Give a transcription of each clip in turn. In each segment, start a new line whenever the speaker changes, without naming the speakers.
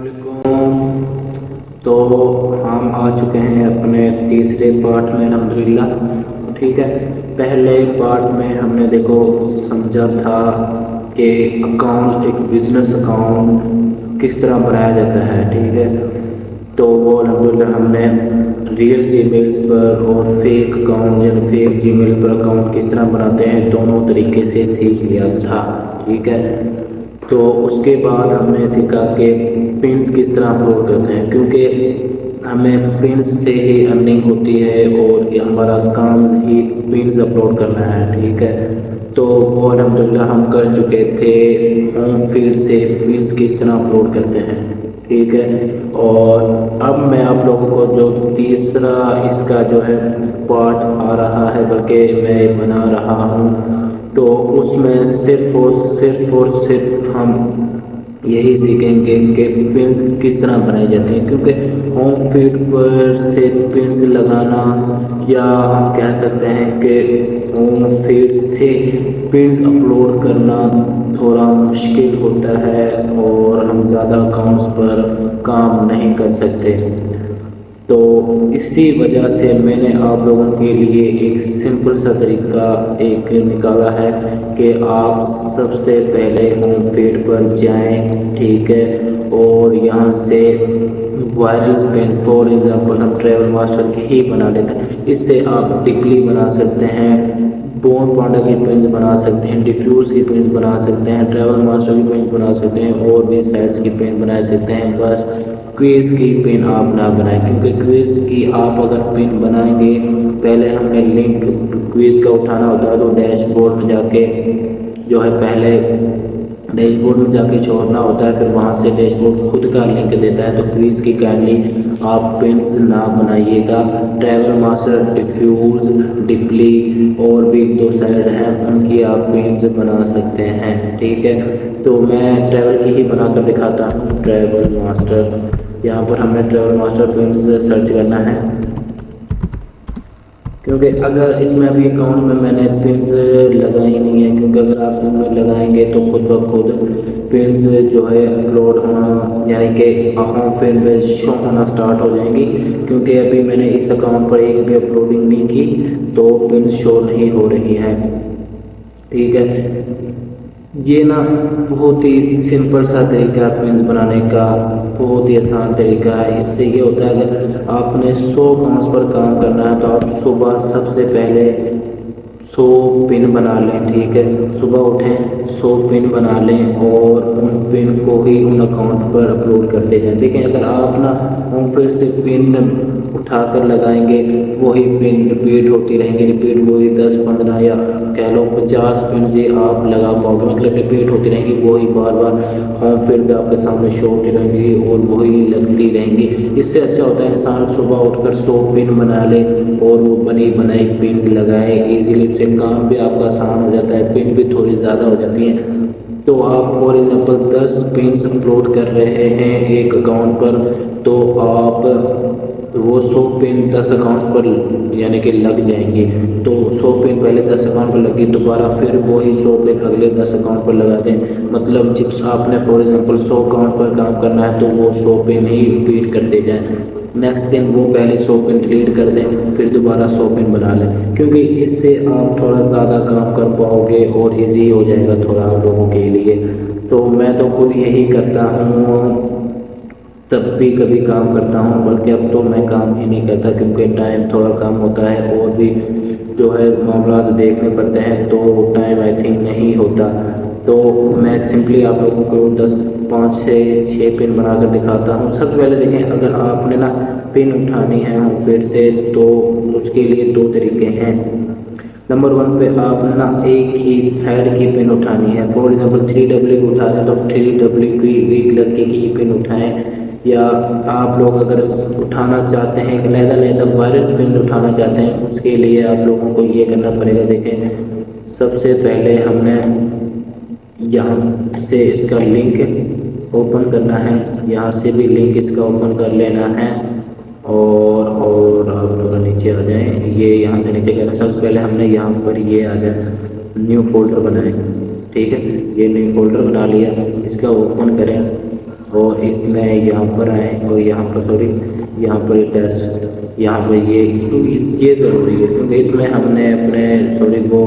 अस्सलामुअलैकुम। तो हम आ चुके हैं अपने तीसरे पार्ट में अल्हम्दुलिल्लाह। ठीक है, पहले पार्ट में हमने देखो समझा था कि अकाउंट, एक बिजनेस अकाउंट किस तरह बनाया जाता है। ठीक है, तो वो अल्हम्दुलिल्लाह हमने रियल जीमेल्स पर और फेक अकाउंट यानी फेक जीमेल पर अकाउंट किस तरह बनाते हैं दोनों तरीके से सीख लिया था। ठीक है, तो उसके बाद हमने सीखा कि पिन्स किस तरह अपलोड करते हैं, क्योंकि हमें पिन्स से ही अर्निंग होती है और ये हमारा काम ही पिन्स अपलोड करना है। ठीक है, तो वो अल्हम्दुलिल्लाह हम कर चुके थे होम फीड से पिन्स किस तरह अपलोड करते हैं। ठीक है, और अब मैं आप लोगों को जो तीसरा इसका जो है पार्ट आ रहा है, बल्कि मैं बना रहा हूँ, तो उसमें सिर्फ हम यही सीखेंगे कि पिन्स किस तरह बनाए जाते हैं, क्योंकि होम फीड पर से पिन्स लगाना, या हम कह सकते हैं कि होम फीड से पिन्स अपलोड करना थोड़ा मुश्किल होता है और हम ज़्यादा अकाउंट्स पर काम नहीं कर सकते। तो इसी वजह से मैंने आप लोगों के लिए एक सिंपल सा तरीका एक निकाला है कि आप सबसे पहले होम फीड पर जाएं। ठीक है, और यहाँ से वायरल पेन्स, फॉर एग्जांपल हम ट्रैवल मास्टर की ही बना लेते हैं। इससे आप टिकली बना सकते हैं, बोन पांडा की पेन्स बना सकते हैं, डिफ्यूज की पेन्स बना सकते हैं, ट्रैवल मास्टर की पेन्स बना सकते हैं, और भी साइट्स की पेन बना सकते हैं। बस क्विज़ की पेन आप ना बनाएं, क्योंकि क्विज़ की आप अगर पेन बनाएंगे, पहले हमने लिंक क्विज़ का उठाना होता है, तो डैशबोर्ड में जाके जो है पहले डैशबोर्ड में जाके छोड़ना होता है, फिर वहाँ से डैशबोर्ड खुद का लिंक देता है। तो क्विज़ की काइंडली आप पेन्स ना बनाइएगा। ट्रैवल मास्टर, डिफ्यूज, डिप्ली और भी दो साइड हैं, उनकी आप पेन्स बना सकते हैं। ठीक है, तो मैं ट्रैवल की ही बनाकर दिखाता हूँ। ट्रैवल मास्टर, यहाँ पर हमें ट्रैवल मास्टर पेन्स सर्च करना है, क्योंकि अगर इसमें अभी अकाउंट में मैंने पिन्स लगाई नहीं है, क्योंकि अगर आप इनमें लगाएंगे तो खुद ब खुद पिन्स जो है अपलोड होना, यानी कि होम फीड में शो होना स्टार्ट हो जाएंगी। क्योंकि अभी मैंने इस अकाउंट पर एक भी अपलोडिंग नहीं की, तो पिन्स शो नहीं हो रही हैं। ठीक है, ये ना बहुत ही सिंपल सा तरीका है पिन्स बनाने का, बहुत ही आसान तरीका है। इससे ये होता है, अगर आपने 100 अकाउंट्स पर काम करना है तो आप सुबह सबसे पहले 100 पिन बना लें। ठीक है, सुबह उठें 100 पिन बना लें और उन पिन को ही उन अकाउंट पर अपलोड करते जाएं। लेकिन अगर आप ना होम फीड से पिन उठाकर लगाएंगे, वही पिन रिपीट होती रहेंगी, रिपीट वही 10-15 या कह लो 50 पिन जी आप लगा पाओगे, मतलब रिपीट होती रहेंगी, वही बार बार होम फीड पे आपके सामने शो होती रहेंगी और वही लगती रहेंगी। इससे अच्छा होता है इंसान सुबह उठकर 100 पिन बना ले और वो बनी बनाई पिन लगाए ईजिली, उससे काम भी आपका आसान हो जाता है, पिन भी थोड़ी ज़्यादा हो जाती हैं। तो आप फॉर एग्जांपल 10 पिन्स अपलोड कर रहे हैं एक अकाउंट पर, तो आप वो 100 पिन 10 अकाउंट्स पर यानी कि लग जाएंगे। तो 100 पिन पहले 10 अकाउंट पर लगी, दोबारा फिर वही 100 पिन अगले 10 अकाउंट पर लगा दें। मतलब जिस आपने फॉर एग्जांपल 100 अकाउंट पर काम करना है, तो वो 100 पिन ही रिपीट करते जाएं। नेक्स्ट दिन वो पहले 100 पिन डिलीट कर दें, फिर दोबारा 100 पिन बना लें, क्योंकि इससे आप थोड़ा ज़्यादा काम कर पाओगे और ईजी हो जाएगा थोड़ा आप लोगों के लिए। तो मैं तो खुद यही करता हूँ, तब भी कभी काम करता हूँ, बल्कि अब तो मैं काम ही नहीं करता, क्योंकि टाइम थोड़ा कम होता है और भी जो है मामला देखने पड़ते हैं, तो टाइम आई थिंक नहीं होता। तो मैं सिंपली आप लोगों को 5 से 6 पिन बनाकर दिखाता हूँ। सबसे पहले देखें, अगर आपने ना पिन उठानी है होम फीड से, तो उसके लिए 2 तरीके हैं। नंबर 1 पे आपने ना एक ही साइड की पिन उठानी है। फॉर एग्जांपल 3W उठा रहे हैं तो 3W की एक लड़के की ही पिन उठाएं, या आप लोग अगर उठाना चाहते हैं, एक अलग वायरल पिन उठाना चाहते हैं, उसके लिए आप लोगों को ये करना पड़ेगा। देखें, सबसे पहले हमने यहाँ से इसका लिंक ओपन करना है, यहाँ से भी लिंक इसका ओपन कर लेना है, और आप थोड़ा नीचे आ जाएं, ये यहाँ से नीचे करना। सबसे पहले हमने यहाँ पर ये आ जाए न्यू फोल्डर बनाएं। ठीक है, ये न्यू फोल्डर बना लिया, इसका ओपन करें। और इसमें यहाँ पर आए और यहाँ पर सॉरी यहाँ पर टेस्ट यहाँ पर ये ज़रूरी है क्योंकि इसमें हमने अपने सॉरी वो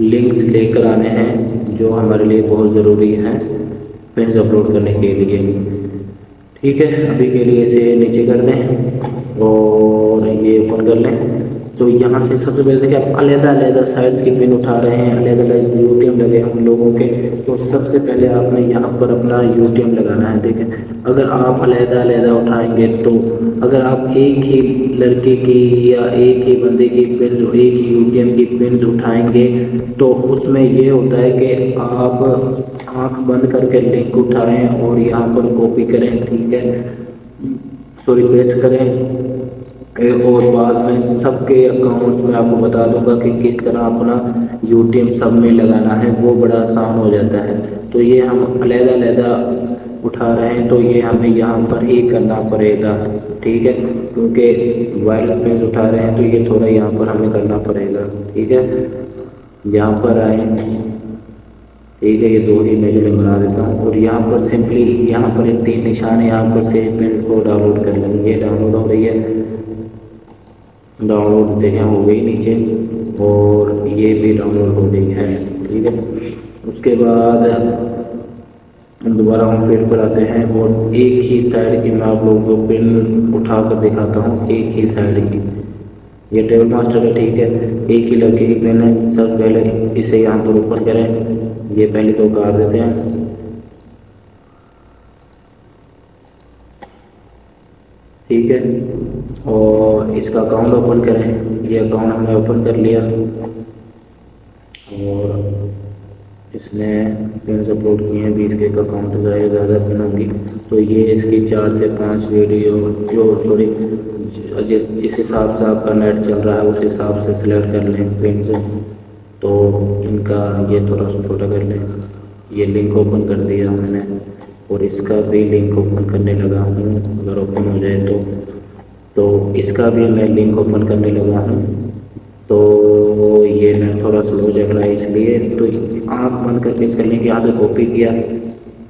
लिंक्स लेकर आने हैं जो हमारे लिए बहुत ज़रूरी हैं पिन्स अपलोड करने के लिए। ठीक है, अभी के लिए इसे नीचे कर दें और ये ओपन कर लें। तो यहाँ से सबसे पहले देखिए आप अलग-अलग साइड्स के पिन उठा रहे हैं, अलग-अलग यूटीएम लगे हैं उन लोगों के। तो सबसे पहले आपने यहाँ पर अपना यूटीएम लगाना है। देखें, अगर आप अलग-अलग उठाएंगे तो अगर आप एक ही लड़के की या एक ही बंदे की पिन एक ही यूटीएम की पिन्स उठाएंगे तो उसमें ये होता है कि आप आँख बंद करके लिंक उठाएं और यहाँ पर कॉपी करें, ठीक है, सॉरी पेस्ट करें और बाद में सबके अकाउंट्स में आपको बता दूंगा कि किस तरह अपना यूटीएम सब में लगाना है, वो बड़ा आसान हो जाता है। तो ये हम अलग-अलग उठा रहे हैं तो ये हमें यहाँ पर ही करना पड़ेगा, ठीक है, क्योंकि वायरलेस पिन उठा रहे हैं तो ये थोड़ा यहाँ पर हमें करना पड़ेगा। ठीक है, यहाँ पर आए, ठीक है, ये दो ही मैं जो बना देता हूँ और यहाँ पर सिंपली यहाँ पर 3 निशान यहाँ पर से पिन को डाउनलोड कर लेंगे। ये डाउनलोड हो रही है, डाउनलोड देखें हो गई नीचे और ये भी डाउनलोड हो गई है। ठीक है, उसके बाद हम दोबारा हम फील्ड पर आते हैं और एक ही साइड की मैं आप लोगों को पिन उठा कर दिखाता हूँ, एक ही साइड की। ये टेबल मास्टर है, ठीक है, एक ही लड़के की पिन है। सब पहले इसे यहाँ पर ओपन करें, ये पहले तो उतार देते हैं। ठीक है, और इसका अकाउंट ओपन करें। ये अकाउंट हमने ओपन कर लिया और इसमें पिन अपलोड किए हैं 20 के अकाउंट ज़्यादा पिन होंगी तो ये इसकी 4 से 5 वीडियो जो सॉरी जिस हिसाब से आपका नेट चल रहा है उस हिसाब से सिलेक्ट कर लें पिन से। तो इनका ये थोड़ा सा छोटा कर लें। ये लिंक ओपन कर दिया मैंने और इसका भी लिंक ओपन करने लगा हूँ, अगर ओपन हो जाए तो इसका भी मैं लिंक ओपन करने लगा हूँ। तो ये नेट थोड़ा स्लो चल रहा है इसलिए तो आँख बंद करके इसका लिंक यहाँ से कॉपी किया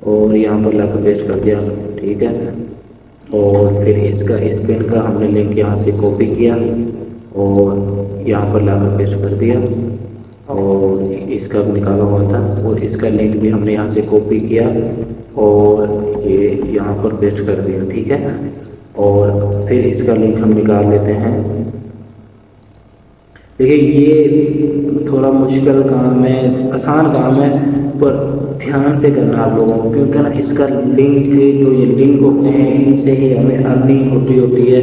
और यहाँ पर लाकर पेस्ट कर दिया। ठीक है, और फिर इसका इस पिन का हमने लिंक यहाँ से कॉपी किया और यहाँ पर लाकर पेस्ट कर दिया और इसका निकाला हुआ था और इसका लिंक भी हमने यहाँ से कॉपी किया और ये यहाँ पर पेस्ट कर दिया। ठीक है, और फिर इसका लिंक हम निकाल लेते हैं। देखिए, ये थोड़ा मुश्किल काम है, आसान काम है, पर ध्यान से करना आप लोगों को, क्योंकि ना इसका लिंक जो ये लिंक होते हैं इनसे ही हमें अर्निंग होती है,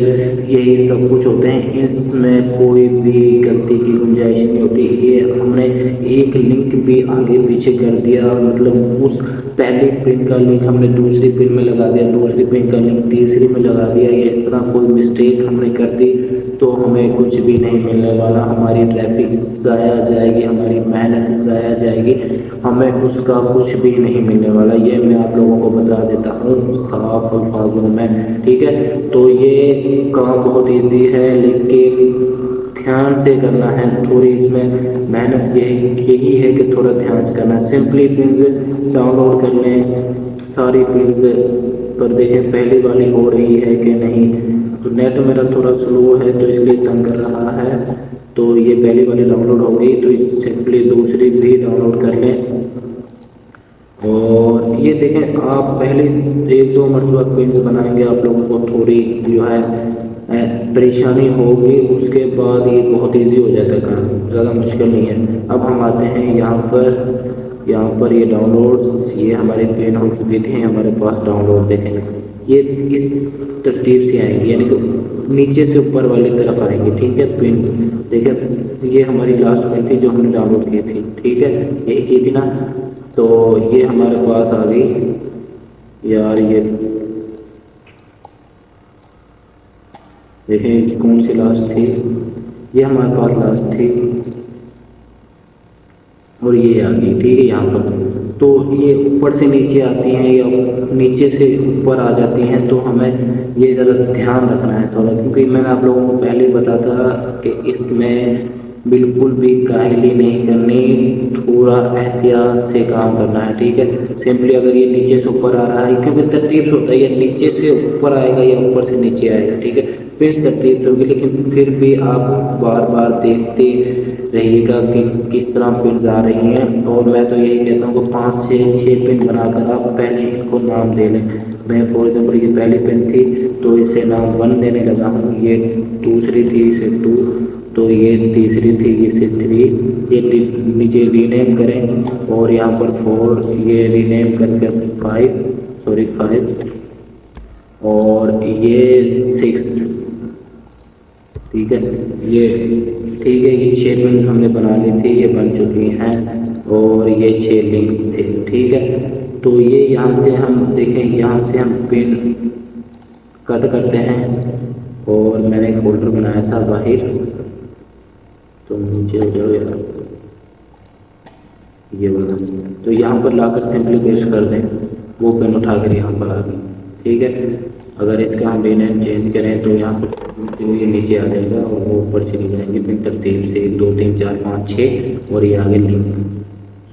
यही सब कुछ होते हैं, इसमें कोई भी गलती की गुंजाइश नहीं होती। ये हमने एक लिंक भी आगे पीछे कर दिया, मतलब उस पहले पिन का लिंक हमने दूसरी पिन में लगा दिया, दूसरी पिन का लिंक तीसरी में लगा दिया, या इस तरह कोई मिस्टेक हमने कर दी तो हमें कुछ भी नहीं मिलने वाला। हमारी ट्रैफिक ज़ाया जाएगी, हमारी मेहनत ज़ाया जाएगी, हमें उसका कुछ भी नहीं मिलने वाला। ये मैं आप लोगों को बता देता हूँ साफ अल्फाजों में। ठीक है, तो ये काम बहुत इजी है लेकिन ध्यान से करना है, थोड़ी इसमें मेहनत यही है कि थोड़ा ध्यान से करना है। सिंपली पिन्स डाउनलोड कर लें सारी पिन्स पर, देखें पहली वाली हो रही है कि नहीं। तो नेट मेरा थोड़ा स्लो है तो इसलिए तंग कर रहा है। तो ये पहली वाली डाउनलोड हो गई तो सिंपली दूसरी भी डाउनलोड कर लें। और ये देखें, आप पहले 1-2 मरतबा पिन्स बनाएंगे, आप लोगों को थोड़ी जो है परेशानी होगी, उसके बाद ये बहुत इजी हो जाता है काम, ज़्यादा मुश्किल नहीं है। अब हम आते हैं यहाँ पर ये डाउनलोड्स, ये हमारी पिन हो चुकी थी हमारे पास डाउनलोड। देखें ये इस तरतीब से आएंगी, यानी कि नीचे से ऊपर वाली तरफ आएंगी। ठीक है, पिन्स देखें ये हमारी लास्ट पिन थी जो हमने डाउनलोड की थी। ठीक है, यही की थी ना, तो ये हमारे पास आ गई यार। ये देखें कौन सी लास्ट थी, ये हमारे पास लास्ट थी और ये आ गई। ठीक है, यहाँ पर तो ये ऊपर से नीचे आती हैं या नीचे से ऊपर आ जाती हैं, तो हमें ये ज़रा ध्यान रखना है थोड़ा, क्योंकि मैंने आप लोगों को पहले बताया था कि इसमें बिल्कुल भी काहली नहीं करनी, थोड़ा एहतियात से काम करना है, ठीक है। सिंपली अगर ये नीचे से ऊपर आ रहा है, क्योंकि तरतीब से होता है, ये नीचे से ऊपर आएगा या ऊपर से नीचे आएगा, ठीक है, फिर तरतीब से होगी, लेकिन फिर भी आप बार बार देखते रहिएगा कि किस तरह पिन्स आ रही हैं। और मैं तो यही कहता हूँ कि 5 से 6 पिन बनाकर आप पहले इनको नाम दे लें। मैं फॉर एग्जाम्पल ये पहली पिन थी तो इसे नाम 1 देने लगा हूँ, ये दूसरी थी इसे 2, तो ये तीसरी थी इसे 3, ये नीचे रीनेम करें और यहाँ पर 4 ये रीनेम करके 5 और ये 6, ठीक है। ये ठीक है, ये 6 पिन हमने बना ली थी, ये बन चुकी हैं और ये 6 लिंक्स थे, ठीक है। तो ये यहाँ से हम देखें, यहाँ से हम पिन कट करते हैं और मैंने एक होल्डर बनाया था बाहर, तो नीचे हो जाओ यार, ये वाला, तो यहाँ पर लाकर सिंपली पेस्ट कर दें, वो पिन उठाकर यहाँ पर आ गई, ठीक है। अगर इसका हम रीनेम चेंज करें तो यहाँ पर ये नीचे आ जाएगा और वो ऊपर चली जाएंगे पिन तरतीब से 1 2 3 4 5 6 और ये आगे लिंक,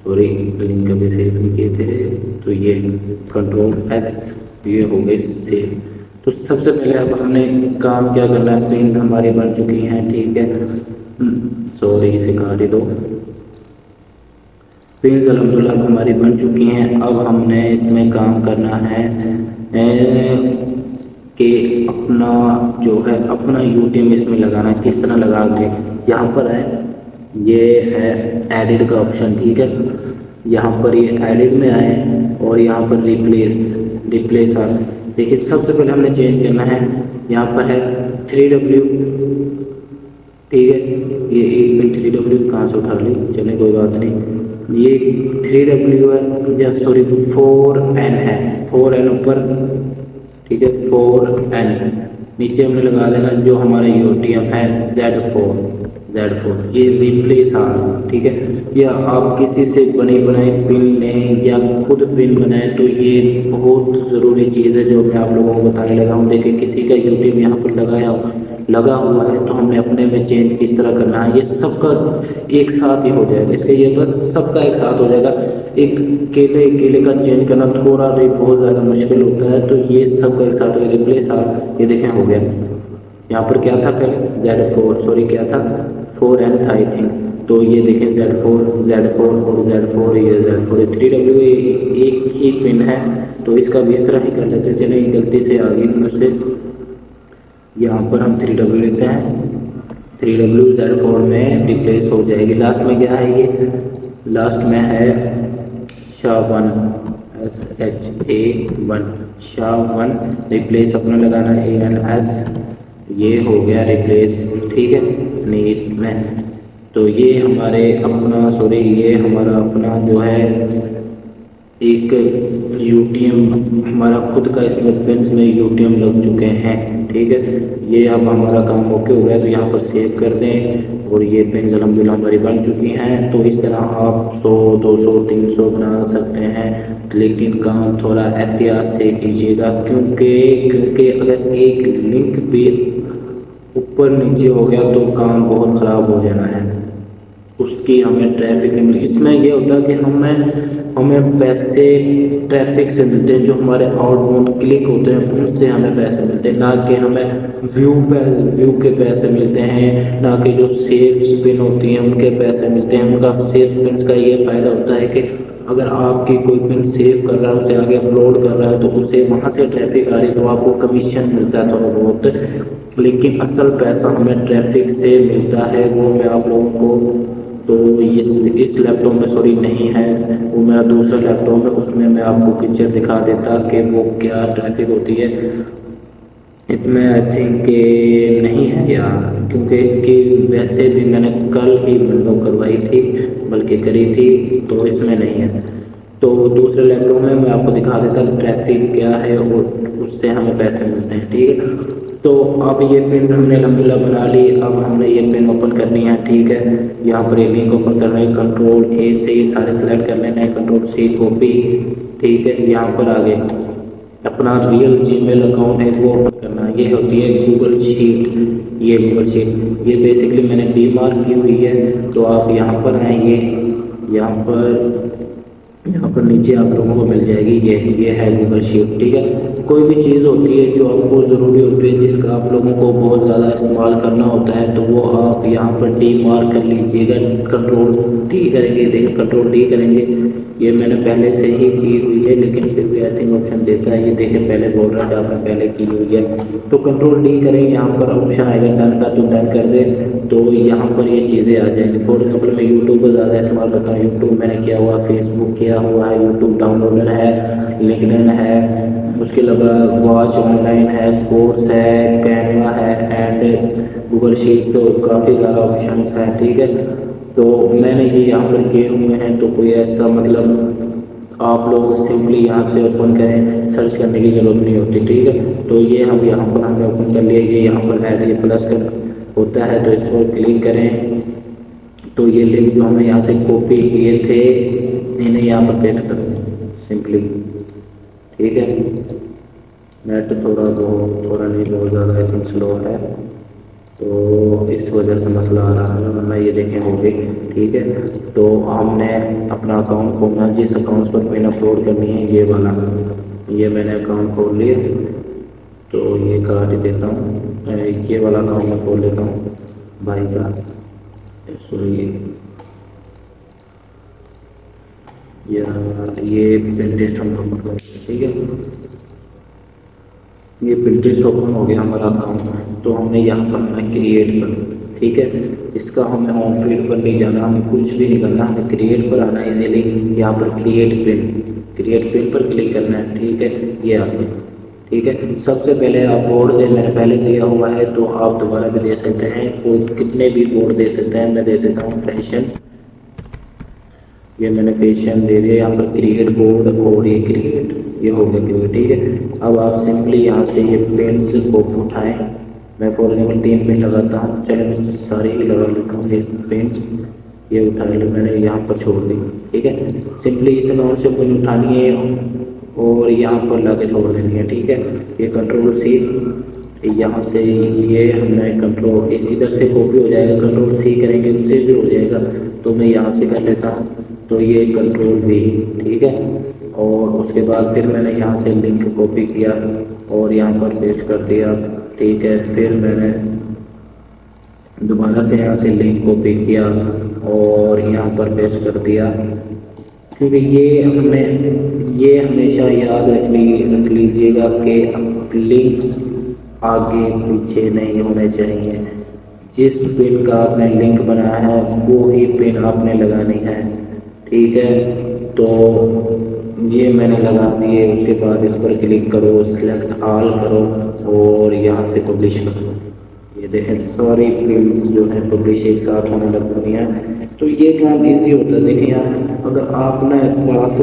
सॉरी लिंक अभी सेव नहीं किए थे, तो ये Ctrl+S, ये हो गए सेव। तो सबसे पहले अब हमने काम क्या करना है, पिन हमारी बन चुकी हैं, ठीक है, सॉरी इसे काट ही दो। पिन्स अल्हम्दुलिल्लाह हमारी बन चुकी हैं। अब हमने इसमें काम करना है कि अपना जो है अपना यूटीएम इसमें लगाना है। किस तरह लगाओगे, यहाँ पर है, ये है एडिट का ऑप्शन, ठीक है। यहाँ पर ये एडिट में आए और यहाँ पर रिप्लेस आ, देखिए सबसे पहले हमने चेंज करना है, यहाँ पर है 3W, ठीक है। ये एक पिन 3W कहाँ से उठा ली, चले कोई बात नहीं, ये 3W है या सॉरी 4N है, 4N ऊपर, ठीक है, 4N नीचे हमने लगा देना जो हमारा यूटीएम है Z4, ये रिप्लेस आ, ठीक है। या आप किसी से बनी बनाई पिन लें या खुद पिन बनाएं, तो ये बहुत ज़रूरी चीज़ है जो मैं आप लोगों को बताने लगा हूँ। देखिए किसी का यूटीएम यहाँ पर लगा हुआ है, तो हमने अपने में चेंज किस तरह करना है, ये सबका एक साथ ही हो जाएगा, इसका ये बस सबका एक साथ हो जाएगा। एक केले का चेंज करना थोड़ा बहुत ज़्यादा मुश्किल होता है, तो ये सबका एक साथ रिप्लेस आ, ये देखें हो गया। यहाँ पर क्या था पहले Z4, सॉरी क्या था 4N था आई थिंक, तो ये देखें Z4 और Z4, ये Z4 3W एक ही पिन है, तो इसका भी इस तरह ही कर लेते हैं। चलिए गलती से आ गई मुझसे, यहाँ पर हम 3W लेते हैं, 3W Z4 में रिप्लेस हो जाएगी। लास्ट में क्या है, ये लास्ट में है SHA1 SHA1 रिप्लेस अपना लगाना है ANS, ये हो गया रिप्लेस, ठीक है, नहीं इसमें, तो ये हमारे अपना सॉरी ये हमारा अपना जो है एक यूटीएम हमारा खुद का, इसमें पिन्स में यूटीएम लग चुके हैं, ठीक है। ये अब हमारा काम ओके हो गया, तो यहाँ पर सेव कर दें और ये पिन्स अल्हम्दुलिल्लाह हमारी बन चुकी हैं। तो इस तरह आप 100 200 300 बना सकते हैं, लेकिन काम थोड़ा एहतियात से कीजिएगा, क्योंकि अगर एक लिंक भी ऊपर नीचे हो गया तो काम बहुत ख़राब हो जाना है, उसकी हमें ट्रैफिक नहीं मिली। इसमें यह होता है कि हमें पैसे ट्रैफिक से मिलते हैं, जो हमारे आउटबाउंड क्लिक होते हैं उनसे हमें पैसे मिलते हैं, ना कि हमें व्यू के पैसे मिलते हैं, ना कि जो सेव पिन होती हैं उनके पैसे मिलते हैं। उनका सेव पिन का ये फ़ायदा होता है कि अगर आपकी कोई पिन सेव कर रहा है, उसे आगे अपलोड कर रहा है, तो उसे वहाँ से ट्रैफिक आ रही है तो आपको कमीशन मिलता है थोड़ा बहुत, लेकिन असल पैसा हमें ट्रैफिक से मिलता है, वो मैं आप लोगों को तो इस लैपटॉप में सॉरी नहीं है, वो मेरा दूसरा लैपटॉप है, उसमें मैं आपको पिक्चर दिखा देता कि वो क्या ट्रैफिक होती है। इसमें आई थिंक नहीं है यार, क्योंकि इसकी वैसे भी मैंने कल ही विंडो करवाई थी, बल्कि करी थी, तो इसमें नहीं है। तो दूसरे लैपटॉप में मैं आपको दिखा देता कि ट्रैफिक क्या है और उससे हमें पैसे मिलते हैं, ठीक है। तो अब ये पिन हमने अल्हम्दुलिल्लाह बना ली, अब हमने ये पिन ओपन करनी है, ठीक है। यहाँ पर ये लिंक ओपन करना है, Ctrl+A से ही सारे सेलेक्ट कर लेना है, Ctrl+C कॉपी, ठीक है। यहाँ पर आगे अपना रियल जीमेल अकाउंट है वो ओपन करना है, ये होती है गूगल शीट। ये गूगल शीट ये बेसिकली मैंने डी मार्क की हुई है। तो आप यहाँ पर आएंगे, यहाँ पर नीचे आप लोगों को मिल जाएगी ये है गूगल शीट। ठीक है, कोई भी चीज़ होती है जो आपको ज़रूरी होती है, जिसका आप लोगों को बहुत ज़्यादा इस्तेमाल करना होता है, तो वो आप यहाँ पर डी मार्क कर लीजिएगा। कंट्रोल डी करेंगे, देखिए कंट्रोल डी करेंगे। ये मैंने पहले से ही की हुई है, लेकिन फिर भी आई थिंक ऑप्शन देता है। ये देखिए पहले बोल रहा है आपने पहले की हुई है, तो कंट्रोल डी करें। यहाँ पर ऑप्शन आएगा डन का, तो डन कर दे, तो यहाँ पर ये चीज़ें आ जाएंगी। फॉर एग्जाम्पल मैं यूट्यूब को ज़्यादा इस्तेमाल करता हूँ, यूट्यूब मैंने किया हुआ, फेसबुक किया हुआ है, यूट्यूब डाउनलोडर है, लिंक्डइन है, उसके अलावा वॉच ऑनलाइन है, स्पोर्ट्स है, कैनवा है एंड गूगल शीट्स, काफ़ी ज़्यादा ऑप्शन है। ठीक है, तो मैंने ये यहाँ पर किए हुए हैं। तो कोई ऐसा मतलब आप लोग सिंपली यहाँ से ओपन करें, सर्च करने की ज़रूरत नहीं होती। ठीक है, तो ये हम यहाँ पर हमने ओपन कर लिया। ये यहाँ पर ऐड ये प्लस कर होता है, तो इस पर क्लिक करें, तो ये लिंक जो हमने यहाँ से कॉपी किए थे इन्हें यहाँ पर पेस्ट कर दें सिंपली। ठीक है, नेट थोड़ा नहीं बहुत ज़्यादा आई थिंक स्लो है, तो इस वजह से मसला आ रहा है, वरना ये देखें हो गई। ठीक है, तो हमने अपना अकाउंट खोलना, जिस अकाउंट पर पिन अपलोड करनी है ये वाला, ये मैंने अकाउंट खोल लिया। तो ये काट ही देता हूँ, ये वाला अकाउंट मैं खोल लेता हूँ भाई का। सॉरी, ये पिंटरेस्ट हम ओपन करेंगे। ठीक है, ये पिंटरेस्ट ओपन हो गया हमारा अकाउंट। तो हमने यहाँ पर हमें क्रिएट करना। ठीक है, इसका हमें होम फीड पर नहीं जाना, हमें कुछ भी नहीं करना, हमें क्रिएट पर आना है। इजीली यहाँ पर क्रिएट पिन पर क्लिक करना है। ठीक है, ये आ गया। ठीक है, सबसे पहले आप बोर्ड दे, मैंने पहले दिया हुआ है, तो आप दोबारा भी दे सकते हैं, कोई कितने भी बोर्ड दे सकते हैं। मैं दे देता हूँ फैशन, ये मैंने फैशन दे दिया। यहाँ पर क्रिएट बोर्ड और ये क्रिएट, ये हो गया क्रिएट। ठीक है, अब आप सिंपली यहाँ से ये पेन्स को उठाएं। मैं फॉर एग्जाम्पल 3 पेन लगाता हूँ, चलो मैं सारे ही लगा लेता हूँ। ये पेन्स ये उठा ली मैंने, यहाँ पर छोड़ दी। ठीक है, सिंपली इस अमाउंट से पेन उठानी है और यहाँ पर ला के छोड़ देनी है। ठीक है, ये कंट्रोल सी, यहाँ से ये हमने कंट्रोल इधर से कॉपी हो जाएगा, कंट्रोल सी करेंगे उससे भी हो जाएगा। तो मैं यहाँ से कर लेता हूँ, तो ये कंट्रोल वी। ठीक है, और उसके बाद फिर मैंने यहाँ से लिंक कॉपी किया और यहाँ पर पेस्ट कर दिया। ठीक है, फिर मैंने दोबारा से यहाँ से लिंक कॉपी किया और यहाँ पर पेस्ट कर दिया। क्योंकि ये हमेशा याद रख लीजिएगा कि लिंक्स आगे पीछे नहीं होने चाहिए। जिस पिन का आपने लिंक बनाया है वो ही पिन आपने लगानी है। ठीक है, तो ये मैंने लगा दिए। उसके बाद इस पर क्लिक करो, सिलेक्ट ऑल करो और यहाँ से पब्लिश करो। ये देखें सारी पिन्स जो है पब्लिश एक साथ होने लग गई हैं। तो ये काम इजी होता है। देखिए यार, अगर आपने पास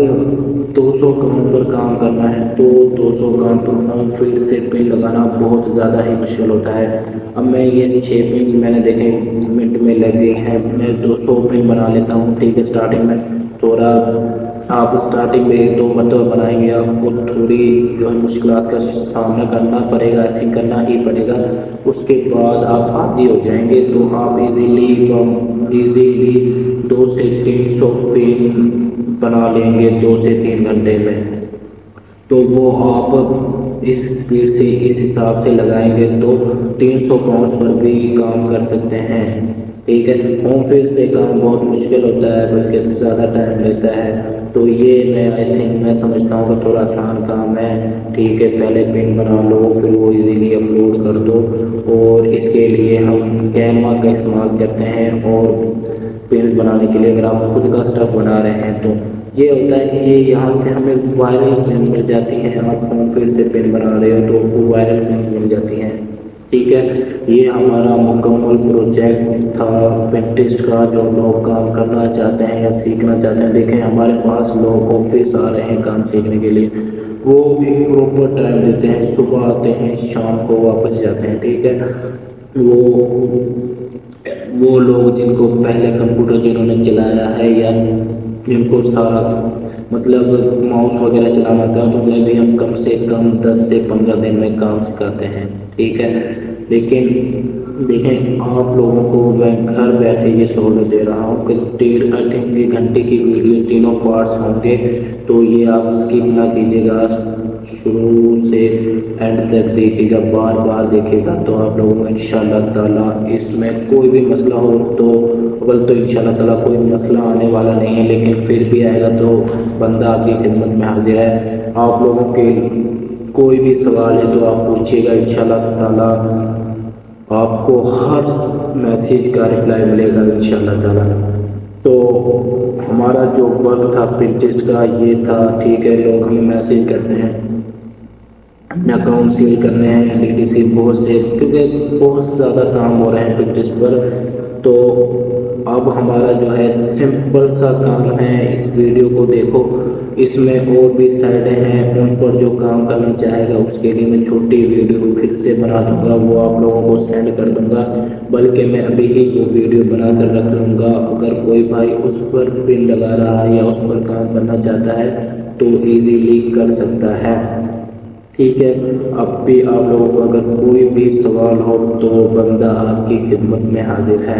200 अकाउंट पर काम करना है तो 200 अकाउंट पर फिर से पिन लगाना बहुत ज़्यादा ही मुश्किल होता है। अब मैं ये 6 पिन मैंने देखे मिनट में लग गए हैं, मैं 200 पिन बना लेता हूँ। ठीक है, स्टार्टिंग में थोड़ा आप स्टार्टिंग में 1-2 मतलब बनाएंगे, आपको थोड़ी जो है मुश्किलात का सामना करना पड़ेगा, आई थिंक करना ही पड़ेगा। उसके बाद आप आदी हो जाएंगे तो आप इजीली 2 से 300 पिन बना लेंगे 2 से 3 घंटे में। तो वो आप इस स्पीड से इस हिसाब से लगाएंगे तो 300 पाउंड पर भी काम कर सकते हैं। ठीक है, होम फीड से काम बहुत मुश्किल होता है, बल्कि ज़्यादा टाइम लेता है। तो ये मैं समझता हूँ कि थोड़ा आसान काम है। ठीक है, पहले पिन बना लो, फिर वो इजीली अपलोड कर दो। और इसके लिए हम कैनवा का इस्तेमाल करते हैं। और पिन बनाने के लिए अगर आप खुद का स्टफ बना रहे हैं तो ये होता है कि ये यहाँ से हमें वायरल पिन मिल जाती है। आप होम फीड से पिन बना रहे हो तो वो वायरल पिन मिल जाती हैं। ठीक है, ये हमारा मुकम्मल प्रोजेक्ट था पिंटरेस्ट का। जो लोग काम करना चाहते हैं या सीखना चाहते हैं, देखें हमारे पास लोग ऑफिस आ रहे हैं काम सीखने के लिए, वो एक प्रॉपर टाइम देते हैं, सुबह आते हैं शाम को वापस जाते हैं। ठीक है, वो लोग जिनको पहले कंप्यूटर जिन्होंने चलाया है या जिनको सारा मतलब माउस वगैरह चलाना आता है तो उन्हें भी हम कम से कम 10 से 15 दिन में काम सिखाते हैं, ठीक है। लेकिन देखें, आप लोगों को मैं घर बैठे ये सहूलत दे रहा हूँ कि 1.5 घंटे की वीडियो तीनों पार्ट्स होंगे, तो ये आप स्किप ना कीजिएगा, शुरू से एंड तक देखिएगा, बार बार देखिएगा, तो आप लोगों को इंशाल्लाह ताला इसमें कोई भी मसला हो तो अव्वल तो इंशाल्लाह ताला कोई मसला आने वाला नहीं है, लेकिन फिर भी आएगा तो बंदा आपकी खिदमत में हाजिर है। आप लोगों के कोई भी सवाल है तो आप पूछिएगा, इंशाल्लाह ताला आपको हर मैसेज का रिप्लाई मिलेगा इंशाल्लाह ताला। तो हमारा जो वर्क था पिंटरेस्ट का ये था, ठीक है। लोग हमें मैसेज करते हैं, अपने अकाउंट सील करने हैं, डीटीसी बहुत से, क्योंकि बहुत ज़्यादा काम हो रहे हैं पिंटरेस्ट पर। तो अब हमारा जो है सिंपल सा काम है, इस वीडियो को देखो, इसमें और भी साइडें हैं, उन पर जो काम करना चाहेगा उसके लिए मैं छोटी वीडियो फिर से बना दूंगा, वो आप लोगों को सेंड कर दूंगा, बल्कि मैं अभी ही वो वीडियो बना कर रख लूँगा। अगर कोई भाई उस पर पिन लगा रहा है या उस पर काम करना चाहता है तो ईजीली कर सकता है, ठीक है। अब भी आप लोगों को अगर कोई भी सवाल हो तो बंदा आपकी खिदमत में हाजिर है।